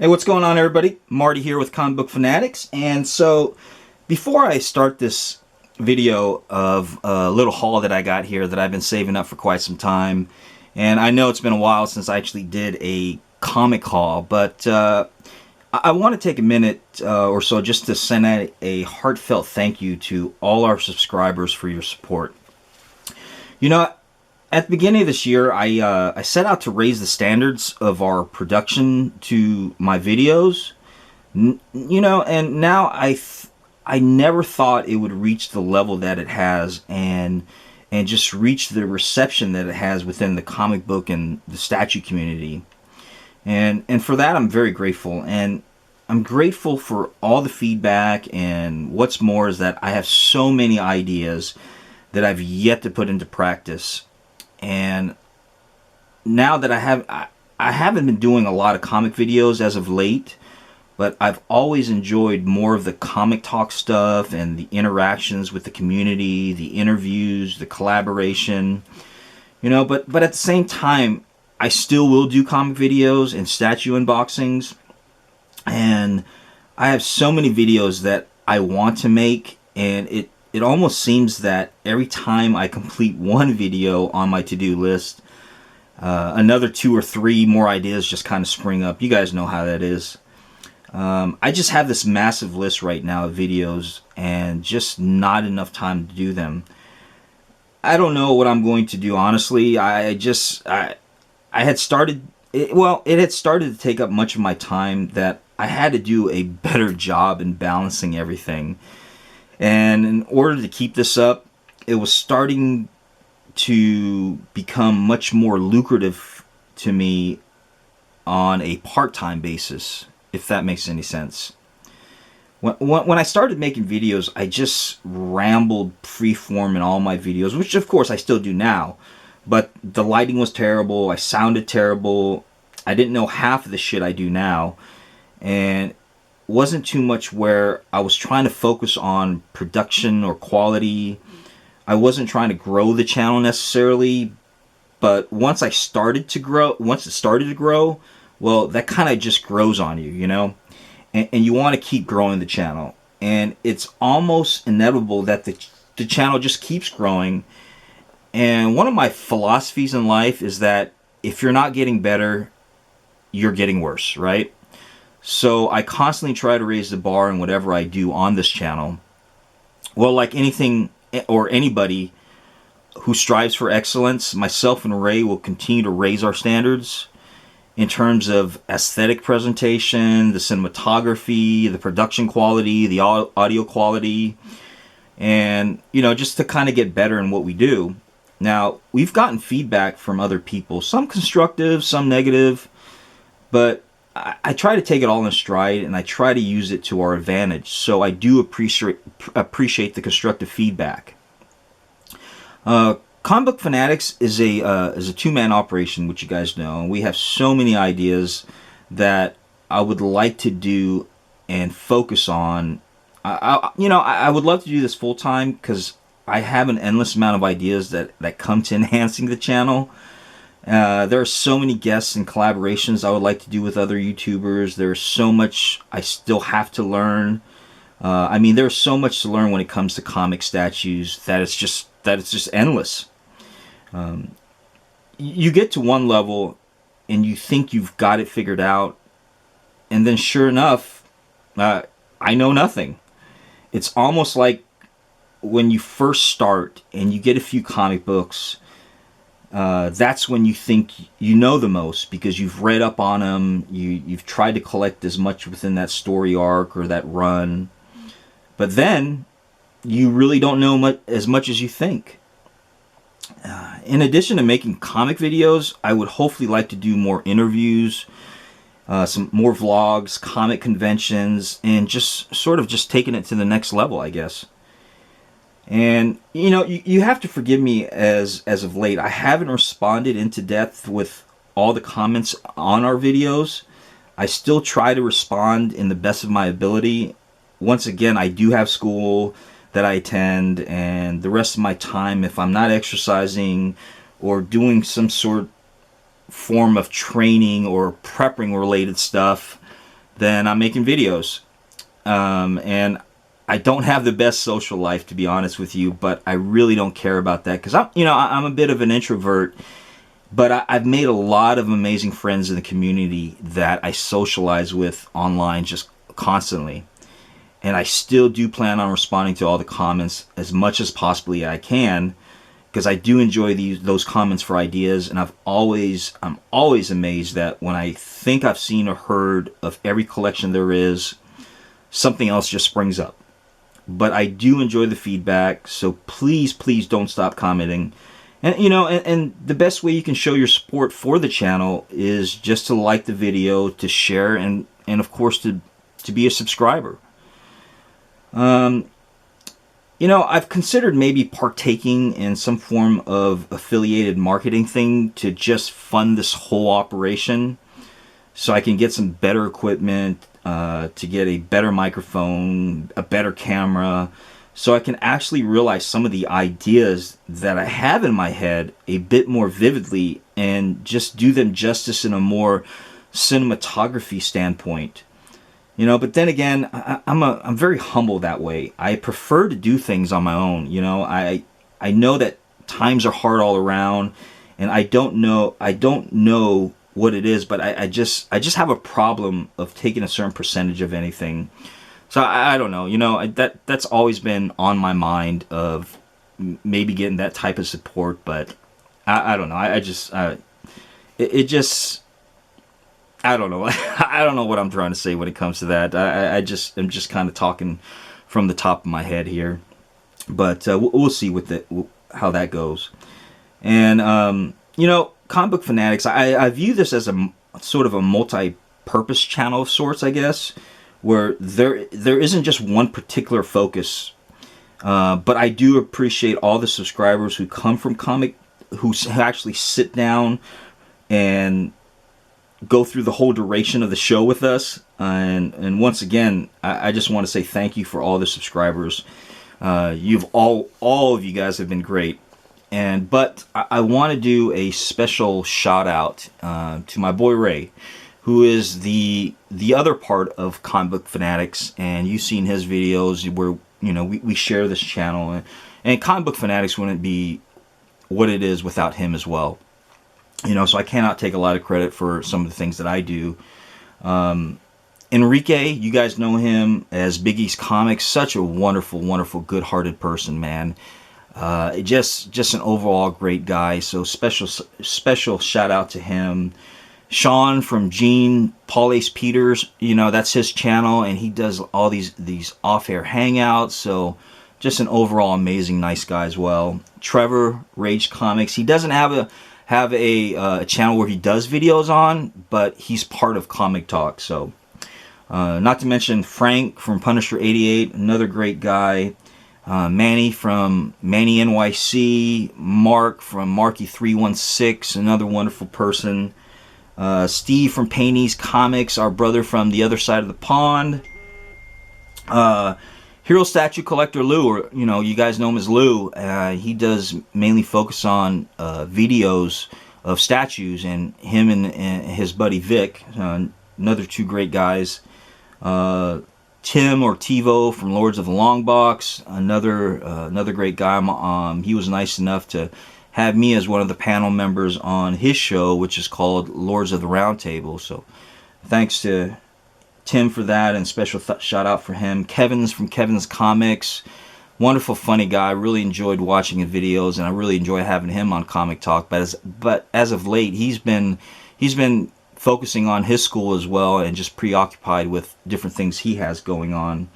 Hey, what's going on, everybody? Marty here with Comic Book Fanatics. And so, before I start this video of a little haul that I got here that I've been saving up for quite some time, and I know it's been a while since I actually did a comic haul, but I want to take a minute or so just to send out a heartfelt thank you to all our subscribers for your support. You know, at the beginning of this year, I set out to raise the standards of our production to my videos. You know, and now I never thought it would reach the level that it has, and just reach the reception that it has within the comic book and the statue community. And for that, I'm very grateful. And I'm grateful for all the feedback, and what's more is that I have so many ideas that I've yet to put into practice. And now that I haven't been doing a lot of comic videos as of late, but I've always enjoyed more of the comic talk stuff and the interactions with the community, the interviews, the collaboration, you know, but at the same time, I still will do comic videos and statue unboxings, and I have so many videos that I want to make, and it almost seems that every time I complete one video on my to-do list, another 2 or 3 more ideas just kind of spring up. You guys know how that is. I just have this massive list right now of videos, and just not enough time to do them. I don't know what I'm going to do, honestly. I had started, it had started to take up much of my time that I had to do a better job in balancing everything. And in order to keep this up, it was starting to become much more lucrative to me on a part-time basis, if that makes any sense. When I started making videos, I just rambled freeform in all my videos, which of course I still do now. But the lighting was terrible, I sounded terrible, I didn't know half of the shit I do now. And wasn't too much where I was trying to focus on production or quality. I wasn't trying to grow the channel necessarily, but once it started to grow, well, that kind of just grows on you, you know? And you want to keep growing the channel. And it's almost inevitable that the channel just keeps growing. And one of my philosophies in life is that if you're not getting better, you're getting worse, right? So I constantly try to raise the bar in whatever I do on this channel. Well, like anything or anybody who strives for excellence, myself and Ray will continue to raise our standards in terms of aesthetic presentation, the cinematography, the production quality, the audio quality, and, you know, just to kind of get better in what we do. Now, we've gotten feedback from other people, some constructive, some negative, but I try to take it all in stride, and I try to use it to our advantage. So I do appreciate the constructive feedback. Comic Book Fanatics is a two-man operation, which you guys know. We have so many ideas that I would like to do and focus on. I would love to do this full time because I have an endless amount of ideas that come to enhancing the channel. There are so many guests and collaborations I would like to do with other YouTubers. There's so much I still have to learn. I mean, there's so much to learn when it comes to comic statues that it's just endless. You get to one level and you think you've got it figured out, and then sure enough, I know nothing. It's almost like when you first start and you get a few comic books. That's when you think you know the most because you've read up on them, you've tried to collect as much within that story arc or that run, but then you really don't know as much as you think. In addition to making comic videos, I would hopefully like to do more interviews, some more vlogs, comic conventions, and just taking it to the next level, I guess. And, you know, you have to forgive me as of late. I haven't responded into depth with all the comments on our videos. I still try to respond in the best of my ability. Once again, I do have school that I attend, and the rest of my time, if I'm not exercising or doing some sort form of training or prepping related stuff, then I'm making videos. And I don't have the best social life, to be honest with you, but I really don't care about that because I'm a bit of an introvert. But I've made a lot of amazing friends in the community that I socialize with online just constantly. And I still do plan on responding to all the comments as much as possibly I can, because I do enjoy those comments for ideas. And I'm always amazed that when I think I've seen or heard of every collection there is, something else just springs up. But I do enjoy the feedback, so please don't stop commenting. And and the best way you can show your support for the channel is just to like the video, to share, and of course to be a subscriber. I've considered maybe partaking in some form of affiliated marketing thing to just fund this whole operation, so I can get some better equipment, to get a better microphone, a better camera, so I can actually realize some of the ideas that I have in my head a bit more vividly and just do them justice in a more cinematography standpoint. But then again, I'm very humble that way. I prefer to do things on my own. I know that times are hard all around, and I don't know what it is, but I just have a problem of taking a certain percentage of anything. So I don't know, that's always been on my mind of maybe getting that type of support, but I don't know. I don't know. I don't know what I'm trying to say when it comes to that. I'm just kind of talking from the top of my head here, but we'll see how that goes. And Comic Book Fanatics, I view this as a sort of a multi-purpose channel of sorts, I guess, where there isn't just one particular focus. But I do appreciate all the subscribers who come from who actually sit down and go through the whole duration of the show with us. And once again, I just want to say thank you for all the subscribers. You've all of you guys have been great. But I want to do a special shout out to my boy Ray, who is the other part of Comic Book Fanatics, and you've seen his videos where we share this channel, and Comic Book Fanatics wouldn't be what it is without him as well. So I cannot take a lot of credit for some of the things that I do. Enrique, you guys know him as Biggie's Comics, such a wonderful, good-hearted person, man. Just an overall great guy. So special shout out to him. Sean from Gene Paul Ace Peters, that's his channel, and he does all these off-air hangouts. So just an overall amazing, nice guy as well. Trevor, Rage Comics. He doesn't have a channel where he does videos on, but he's part of Comic Talk. So not to mention Frank from Punisher 88, another great guy. Manny from Manny NYC, Mark from Marky316, another wonderful person. Steve from Painey's Comics, our brother from the other side of the pond. Hero Statue Collector Lou, or you guys know him as Lou. He does mainly focus on videos of statues, and him and his buddy Vic, another two great guys. Tim or Tivo from Lords of the Long Box, another great guy. He was nice enough to have me as one of the panel members on his show, which is called Lords of the Round Table. So thanks to Tim for that, and special shout out for him. Kevin's from Kevin's Comics, wonderful, funny guy. Really enjoyed watching his videos, and I really enjoy having him on Comic Talk. But as of late, he's been focusing on his school as well, and just preoccupied with different things he has going on.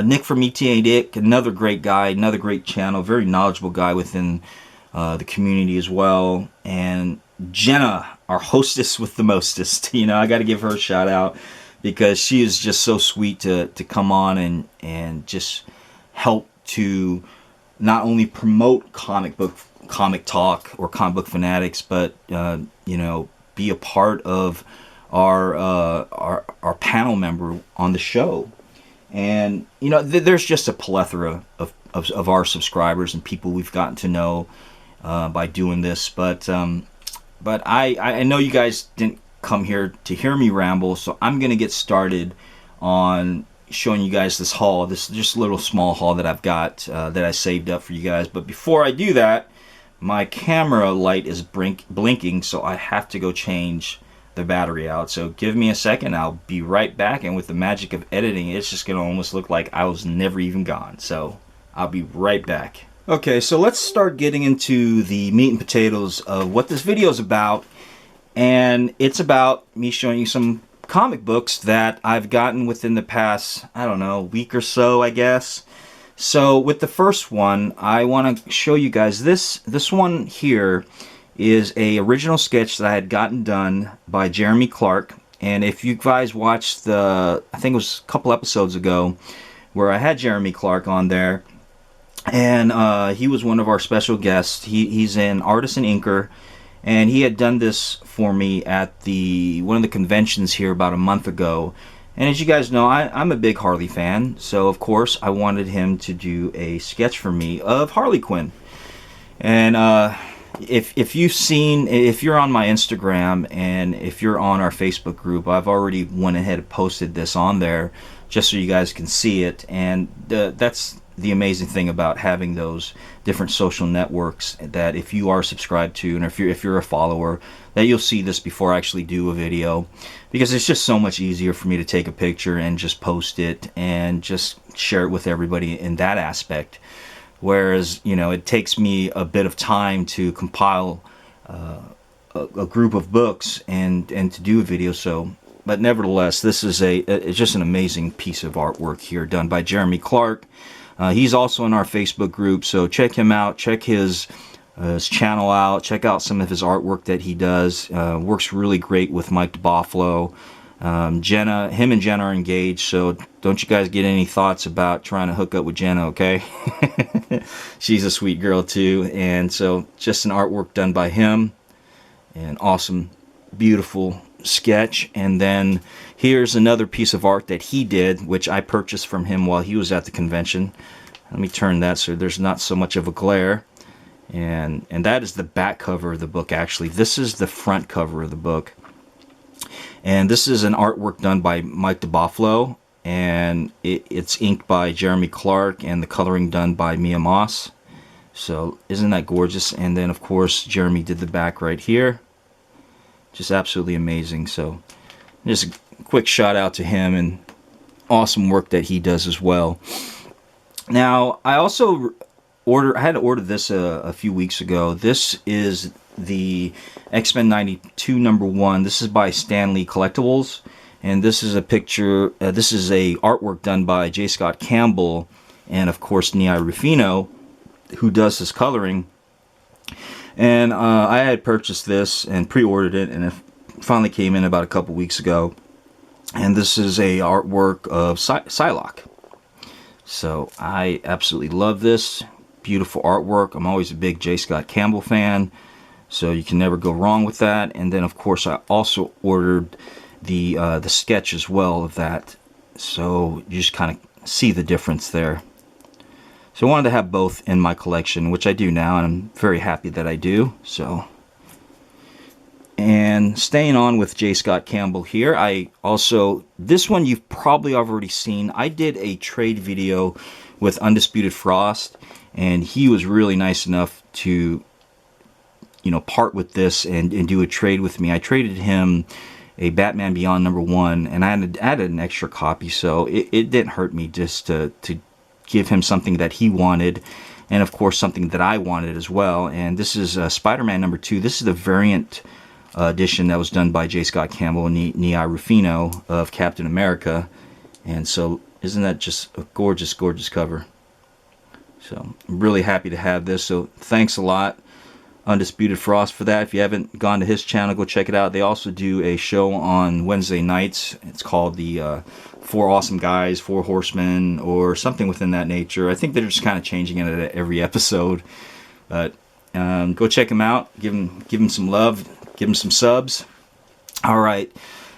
Nick from ETA Dick, another great guy, another great channel, very knowledgeable guy within the community as well. And Jenna, our hostess with the mostest. I got to give her a shout out, because she is just so sweet to come on and just help to not only promote Comic Talk or Comic Book Fanatics, but be a part of our panel member on the show. And there's just a plethora of our subscribers and people we've gotten to know by doing this. But I know you guys didn't come here to hear me ramble, so I'm gonna get started on showing you guys this haul. This is just a little small haul that I've got that I saved up for you guys. But before I do that, my camera light is blinking, so I have to go change the battery out. So give me a second, I'll be right back. And with the magic of editing, it's just gonna almost look like I was never even gone. So I'll be right back. Okay, so let's start getting into the meat and potatoes of what this video is about. And it's about me showing you some comic books that I've gotten within the past, I don't know, week or so, I guess. So with the first one, I want to show you guys this one here is a original sketch that I had gotten done by Jeremy Clark. And if you guys watched I think it was a couple episodes ago where I had Jeremy Clark on there, and he was one of our special guests. He's an artist and inker, and he had done this for me at one of the conventions here about a month ago. And as you guys know, I'm a big Harley fan, so of course I wanted him to do a sketch for me of Harley Quinn. And if you're on my Instagram and if you're on our Facebook group, I've already went ahead and posted this on there just so you guys can see it. And that's the amazing thing about having those different social networks, that if you are subscribed to and if you're a follower, that you'll see this before I actually do a video, because it's just so much easier for me to take a picture and just post it and just share it with everybody in that aspect. Whereas, you know, it takes me a bit of time to compile a group of books and to do a video. So, but nevertheless, this is it's just an amazing piece of artwork here done by Jeremy Clark. He's also in our Facebook group, so check him out. Check his channel out. Check out some of his artwork that he does. Works really great with Mike DeBoffalo. Him and Jenna are engaged, so don't you guys get any thoughts about trying to hook up with Jenna, okay? She's a sweet girl too. And so just an artwork done by him. An awesome, beautiful sketch. And then here's another piece of art that he did, which I purchased from him while he was at the convention. Let me turn that so there's not so much of a glare. And that is the back cover of the book. Actually, this is the front cover of the book. And this is an artwork done by Mike DeBoffalo, and it's inked by Jeremy Clark, and the coloring done by Mia Moss. So isn't that gorgeous? And then of course Jeremy did the back right here. Just absolutely amazing. So just a quick shout out to him, and awesome work that he does as well. Now I also had ordered this a few weeks ago. This is the X-Men 92 #1. This is by Stanley Collectibles, and this is a picture. This is a artwork done by J. Scott Campbell, and of course Nia Rufino, who does his coloring. And I had purchased this and pre-ordered it, and it finally came in about a couple weeks ago. And this is a artwork of Psylocke. So I absolutely love this. Beautiful artwork. I'm always a big J. Scott Campbell fan, so you can never go wrong with that. And then of course I also ordered the sketch as well of that, so you just kind of see the difference there. So I wanted to have both in my collection, which I do now, and I'm very happy that I do. So, and staying on with J. Scott Campbell here, this one you've probably already seen. I did a trade video with Undisputed Frost, and he was really nice enough to, you know, part with this and do a trade with me. I traded him a Batman Beyond #1, and I added an extra copy, so it didn't hurt me just to give him something that he wanted, and of course something that I wanted as well. And this is Spider-Man #2. This is the variant edition that was done by J. Scott Campbell and Nia Rufino of Captain America. And so isn't that just a gorgeous, gorgeous cover? So I'm really happy to have this. So thanks a lot, Undisputed Frost, for that. If you haven't gone to his channel, go check it out. They also do a show on Wednesday nights. It's called the Four Awesome Guys, Four Horsemen, or something within that nature. I think they're just kind of changing it at every episode. But go check him out. Give him some love. Give him some subs. All right.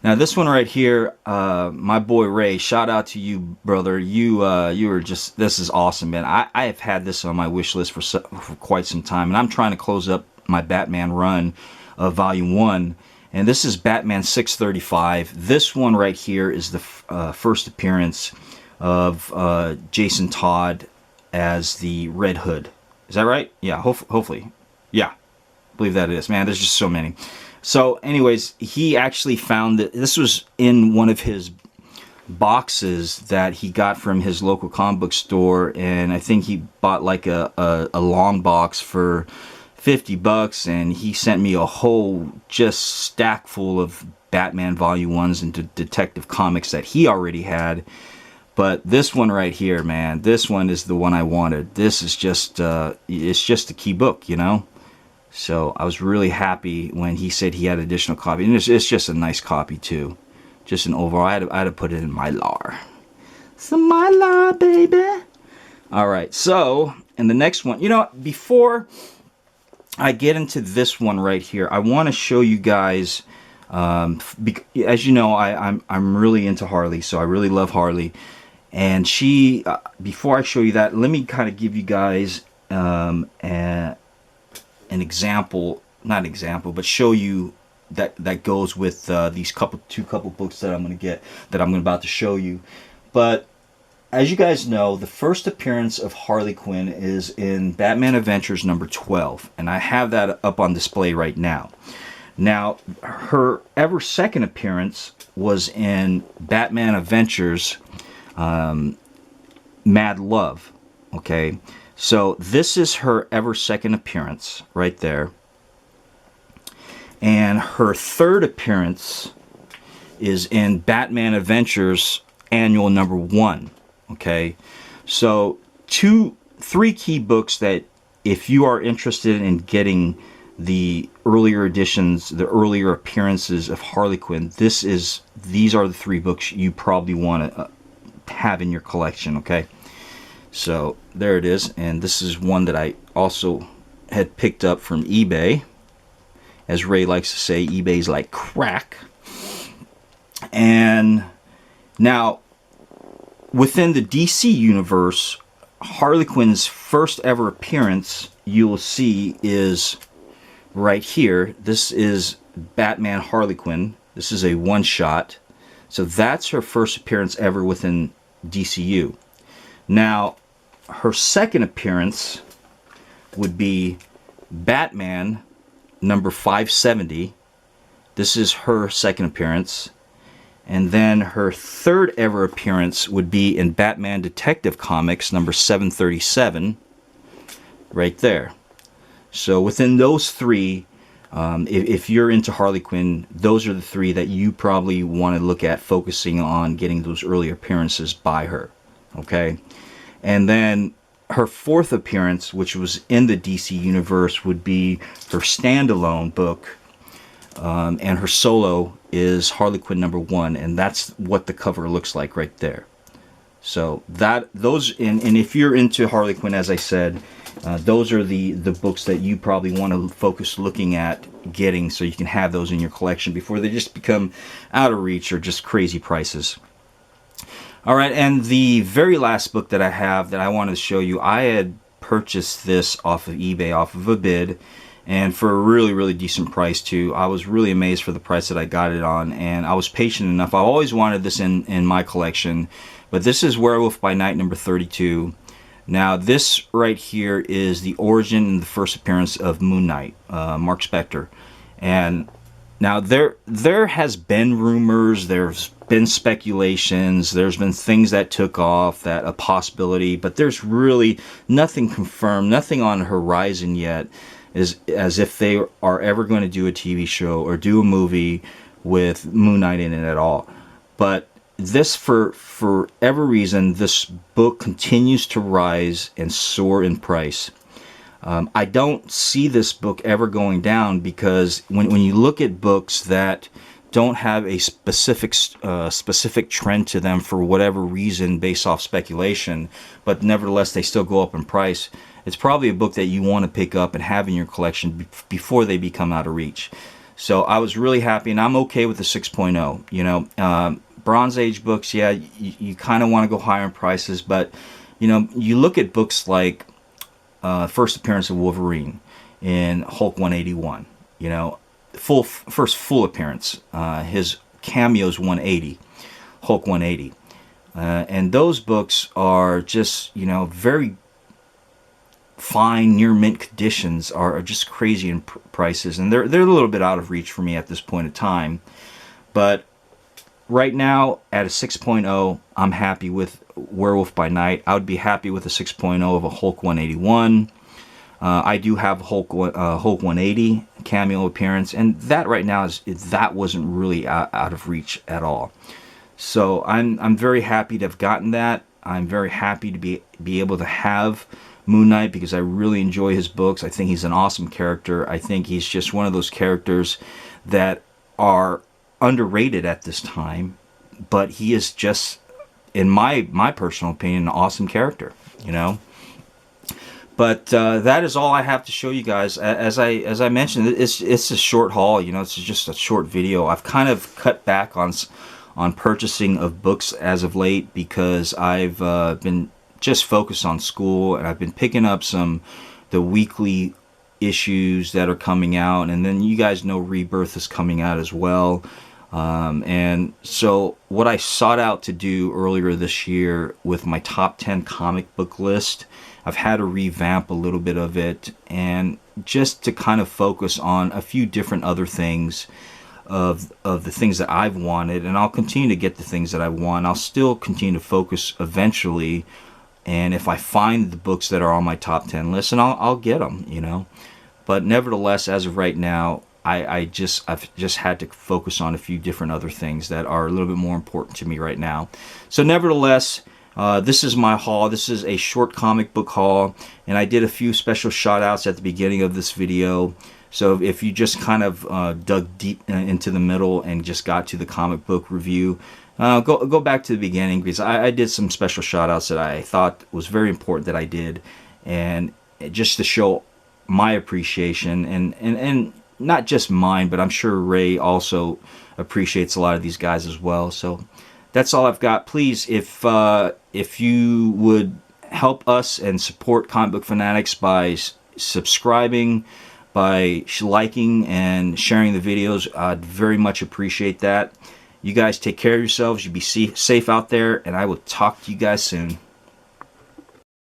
Now this one right here, my boy Ray, shout out to you, brother. You are just, this is awesome, man. I have had this on my wish list for quite some time, and I'm trying to close up my Batman run of Volume 1. And this is Batman 635. This one right here is the first appearance of Jason Todd as the Red Hood. Is that right? Yeah, hopefully. Yeah, I believe that it is. Man, there's just so many. So anyways, he actually found that this was in one of his boxes that he got from his local comic book store, and I think he bought like a long box for $50, and he sent me a whole just stack full of Batman Volume 1s and Detective Comics that he already had. But this one right here, man, this one is the one I wanted. This is just, it's just a key book, you know? So I was really happy when he said he had additional copy. And it's just a nice copy too. Just an overall, I had to put it in Mylar. Some Mylar, baby. Alright, so, and the next one, you know, before I get into this one right here, I want to show you guys, as you know, I'm really into Harley, so I really love Harley. And she, before I show you that, let me kind of give you guys an example, not example, but show you that goes with these two couple books that I'm about to show you. But as you guys know, the first appearance of Harley Quinn is in Batman Adventures number 12, and I have that up on display right now. Now, her ever second appearance was in Batman Adventures Mad Love. Okay, so this is her ever second appearance right there. And her third appearance is in Batman Adventures Annual number 1. Okay, so three key books that if you are interested in getting the earlier editions, the earlier appearances of Harley Quinn, these are the three books you probably want to have in your collection. Okay, so there it is, and this is one that I also had picked up from eBay. As Ray likes to say, eBay's like crack. And now, within the DC universe, Harley Quinn's first ever appearance, you'll see, is right here. This is Batman Harley Quinn. This is a one-shot. So that's her first appearance ever within DCU. Now, her second appearance would be Batman number 570. This is her second appearance. And then her third ever appearance would be in Batman Detective Comics number 737. Right there. So within those three, if you're into Harley Quinn, those are the three that you probably want to look at focusing on getting those early appearances by her. Okay? And then her fourth appearance, which was in the DC universe, would be her standalone book, and her solo is Harley Quinn number 1, and that's what the cover looks like right there. So those, and if you're into Harley Quinn, as I said, those are the books that you probably want to focus looking at getting, so you can have those in your collection before they just become out of reach or just crazy prices. Alright, and the very last book that I have that I wanted to show you, I had purchased this off of eBay, off of a bid, and for a really, really decent price too. I was really amazed for the price that I got it on, and I was patient enough. I always wanted this in my collection, but this is Werewolf by Night number 32. Now, this right here is the origin and the first appearance of Moon Knight, Mark Spector. And now there has been rumors, there's been speculations, there's been things that took off, that a possibility, but there's really nothing confirmed, nothing on the horizon yet, as if they are ever going to do a TV show or do a movie with Moon Knight in it at all. But this, for every reason, this book continues to rise and soar in price. I don't see this book ever going down, because when you look at books that don't have a specific trend to them for whatever reason based off speculation, but nevertheless they still go up in price, it's probably a book that you want to pick up and have in your collection before they become out of reach. So I was really happy, and I'm okay with the 6.0. You know, Bronze Age books, yeah, you kind of want to go higher in prices, but you know, you look at books like first appearance of Wolverine in Hulk 181. You know, first full appearance. His cameo's 180, Hulk 180. And those books are just, you know, very fine, near mint conditions, are just crazy in prices, and they're a little bit out of reach for me at this point in time. But right now, at a 6.0, I'm happy with Werewolf by Night. I would be happy with a 6.0 of a Hulk 181. I do have Hulk 180 cameo appearance, and that right now that wasn't really out of reach at all. So I'm very happy to have gotten that. I'm very happy to be able to have Moon Knight, because I really enjoy his books. I think he's an awesome character. I think he's just one of those characters that are underrated at this time, but he is just, in my personal opinion, an awesome character, you know. But that is all I have to show you guys. As I mentioned, it's a short haul, you know. It's just a short video. I've kind of cut back on purchasing of books as of late, because I've been just focused on school, and I've been picking up the weekly issues that are coming out, and then you guys know Rebirth is coming out as well. And so what I sought out to do earlier this year with my top 10 comic book list, I've had to revamp a little bit of it, and just to kind of focus on a few different other things of the things that I've wanted, and I'll continue to get the things that I want. I'll still continue to focus eventually, and if I find the books that are on my top 10 list, and I'll get them, you know. But nevertheless, as of right now, I've just had to focus on a few different other things that are a little bit more important to me right now. So nevertheless, this is my haul. This is a short comic book haul, and I did a few special shout outs at the beginning of this video. So if you just kind of dug deep into the middle and just got to the comic book review, go back to the beginning, because I did some special shout outs that I thought was very important that I did, and just to show my appreciation, and not just mine, but I'm sure Ray also appreciates a lot of these guys as well. So that's all I've got. Please, if you would help us and support Comic Book Fanatics by subscribing, by liking and sharing the videos, I'd very much appreciate that. You guys take care of yourselves. You be safe out there, and I will talk to you guys soon.